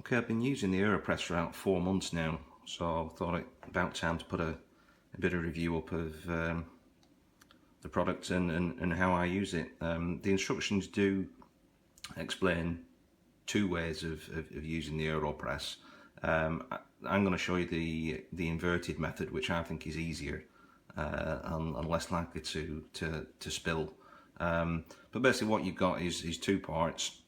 Okay, I've been using the AeroPress for about 4 months now, so I thought it about time to put a bit of review up of the product and how I use it. The instructions do explain 2 ways of using the AeroPress. I'm going to show you the inverted method, which I think is easier and less likely to spill. But basically what you've got is 2 parts,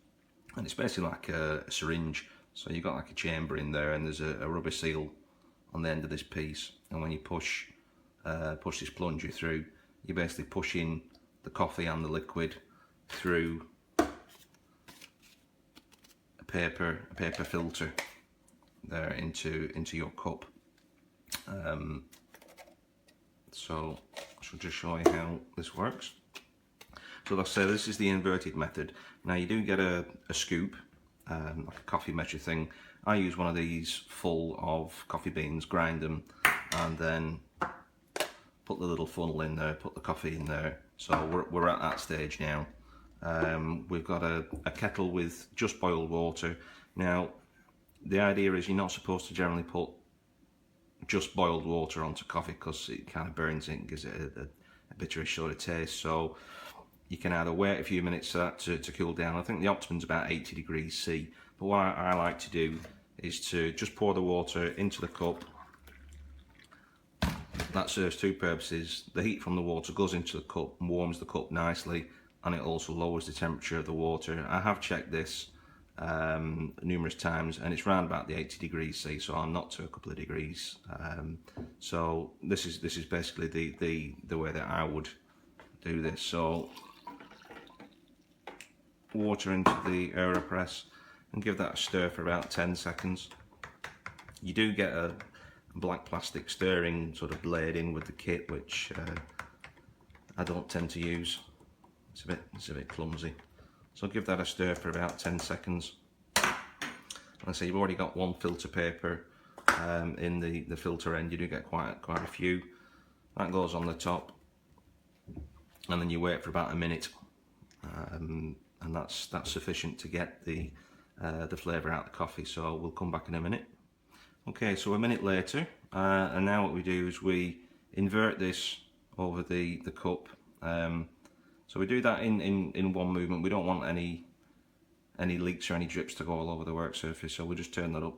and it's basically like a syringe. So you've got like a chamber in there, and there's a rubber seal on the end of this piece, and when you push this plunger through, you basically push in the coffee and the liquid through a paper filter there into your cup. So I shall just show you how this works. So like I say, this is the inverted method. Now you do get a scoop, like a coffee measure thing. I use one of these full of coffee beans, grind them, and then put the little funnel in there, put the coffee in there. So we're at that stage now. We've got a kettle with just boiled water. Now the idea is you're not supposed to generally put just boiled water onto coffee, because it kind of burns it and gives it a bitterish sort of taste. So you can either wait a few minutes for that to cool down. I think the optimum's about 80 degrees C. But what I like to do is to just pour the water into the cup. That serves 2 purposes. The heat from the water goes into the cup and warms the cup nicely, and it also lowers the temperature of the water. I have checked this numerous times, and it's around about the 80 degrees C, so I'm not to a couple of degrees. So this is basically the way that I would do this. So water into the AeroPress and give that a stir for about 10 seconds. You do get a black plastic stirring sort of blade in with the kit, which I don't tend to use. It's a bit clumsy. So give that a stir for about 10 seconds. Like I say, you've already got 1 filter paper in the filter end. You do get quite a few. That goes on the top, and then you wait for about a minute, and that's sufficient to get the flavour out of the coffee. So we'll come back in a minute. Okay, so a minute later, and now what we do is we invert this over the cup. So we do that in one movement. We don't want any leaks or any drips to go all over the work surface, so we'll just turn that up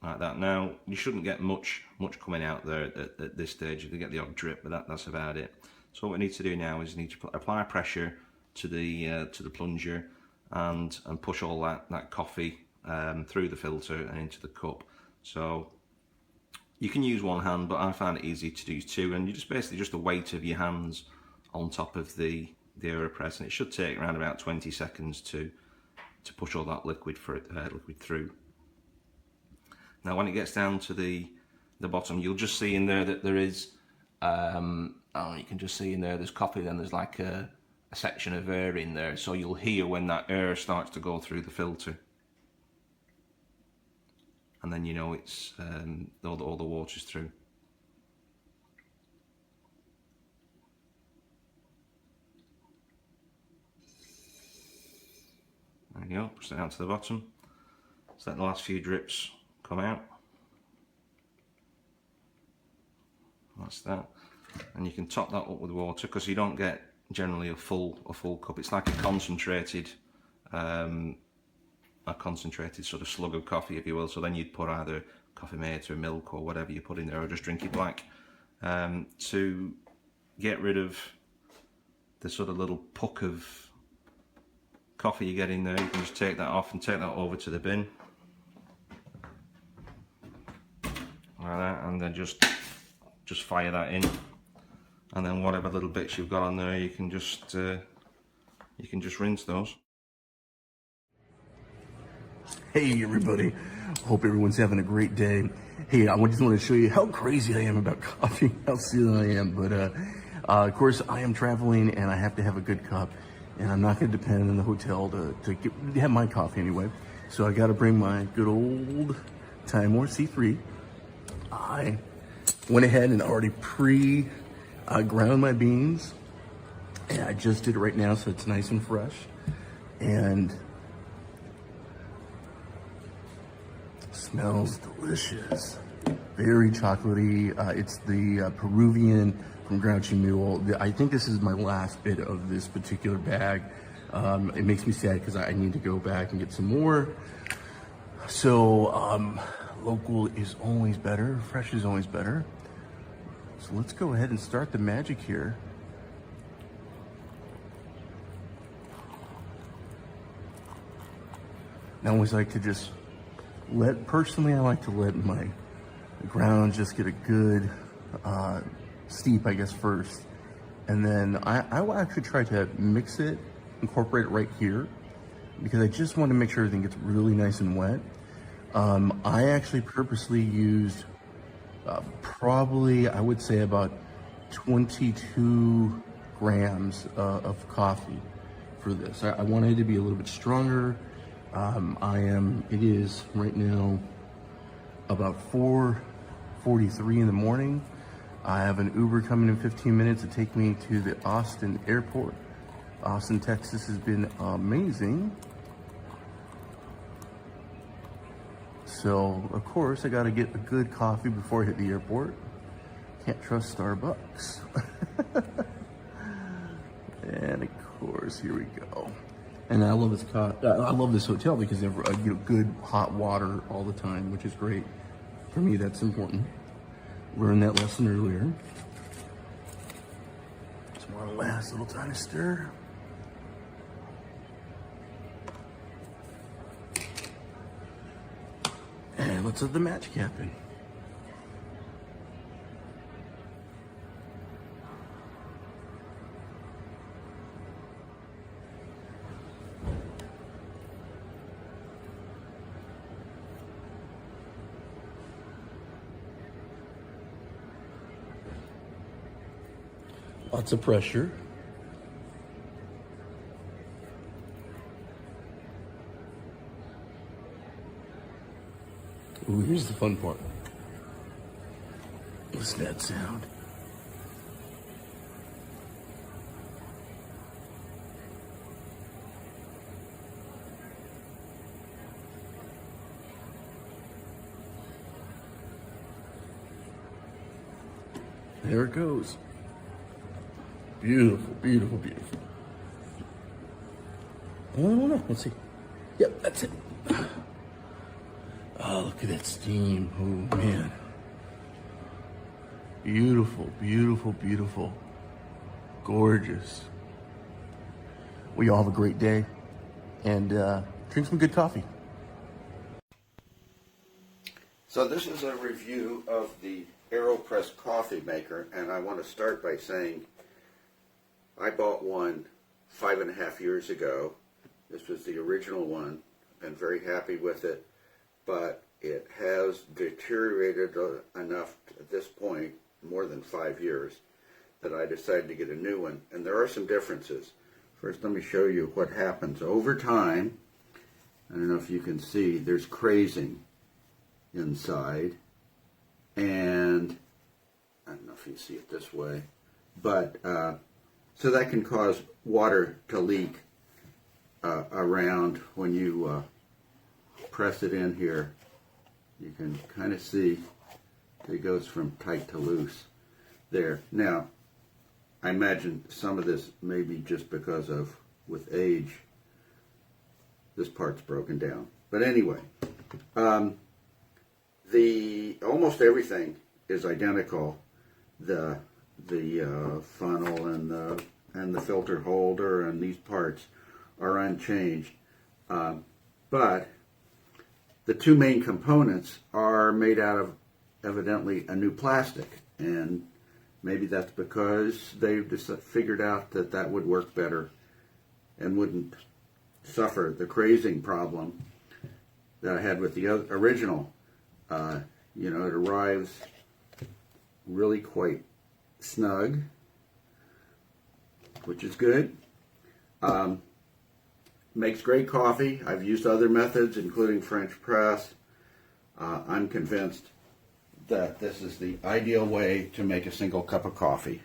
like that. Now you shouldn't get much coming out there at this stage. You can get the odd drip, but that's about it. So what we need to do now is we need to apply pressure to the plunger and push all that coffee through the filter and into the cup. So you can use 1 hand, but I find it easy to do 2, and you just basically the weight of your hands on top of the AeroPress, and it should take around about 20 seconds to push all that liquid through. Now when it gets down to the bottom, you'll just see in there that there is you can just see in there there's coffee, then there's like a section of air in there, so you'll hear when that air starts to go through the filter, and then you know it's all the water's through. There you go, push it down to the bottom. So let the last few drips come out. That's that. And you can top that up with water, because you don't get generally a full cup. It's like a concentrated sort of slug of coffee, if you will. So then you'd put either coffee mate or milk or whatever you put in there, or just drink it black. To get rid of the sort of little puck of coffee you get in there, you can just take that off and take that over to the bin like that, and then just fire that in, and then whatever little bits you've got on there, you can just rinse those. Hey everybody, hope everyone's having a great day. Hey, I just want to show you how crazy I am about coffee, how silly I am, but of course I am traveling and I have to have a good cup, and I'm not going to depend on the hotel to have my coffee anyway. So I got to bring my good old Timor C3. I went ahead and already ground my beans, and I just did it right now, so it's nice and fresh. And Smells delicious. Very chocolatey. It's the Peruvian from Grouchy Mule. I think this is my last bit of this particular bag. It makes me sad because I need to go back and get some more. So local is always better. Fresh is always better. So let's go ahead and start the magic here. I always like to just personally I like to let my ground just get a good steep, I guess, first. And then I will actually try to mix it, incorporate it right here, because I just want to make sure everything gets really nice and wet. I actually purposely used probably, I would say, about 22 grams of coffee for this. I wanted it to be a little bit stronger. It is right now about 4:43 in the morning. I have an Uber coming in 15 minutes to take me to the Austin airport. Austin, Texas has been amazing. So, of course, I got to get a good coffee before I hit the airport. Can't trust Starbucks. And of course, here we go. And I love this I love this hotel because they have good hot water all the time, which is great. For me, that's important. Learned that lesson earlier. Just one last little tiny stir. And let's let the magic happen. Lots of pressure. Ooh, here's the fun part. Listen to that sound. There it goes. Beautiful, beautiful, beautiful. Oh, let's see. Yep, that's it. Oh, look at that steam. Oh, man. Beautiful, beautiful, beautiful. Gorgeous. Well, you all have a great day. And drink some good coffee. So this is a review of the AeroPress coffee maker, and I want to start by saying I bought one 5.5 years ago. This was the original one. Been very happy with it, but it has deteriorated enough at this point, more than 5 years, that I decided to get a new one. And there are some differences. First, let me show you what happens over time. I don't know if you can see, there's crazing inside, and I don't know if you see it this way, but so that can cause water to leak around when you press it in here. You can kind of see it goes from tight to loose there. Now, I imagine some of this may be just because of, with age, this part's broken down. But anyway, almost everything is identical. The funnel and the filter holder and these parts are unchanged, but the two main components are made out of evidently a new plastic, and maybe that's because they've just figured out that that would work better and wouldn't suffer the crazing problem that I had with the original. You know, it arrives really quite snug, which is good. Makes great coffee. I've used other methods, including French press. I'm convinced that this is the ideal way to make a single cup of coffee.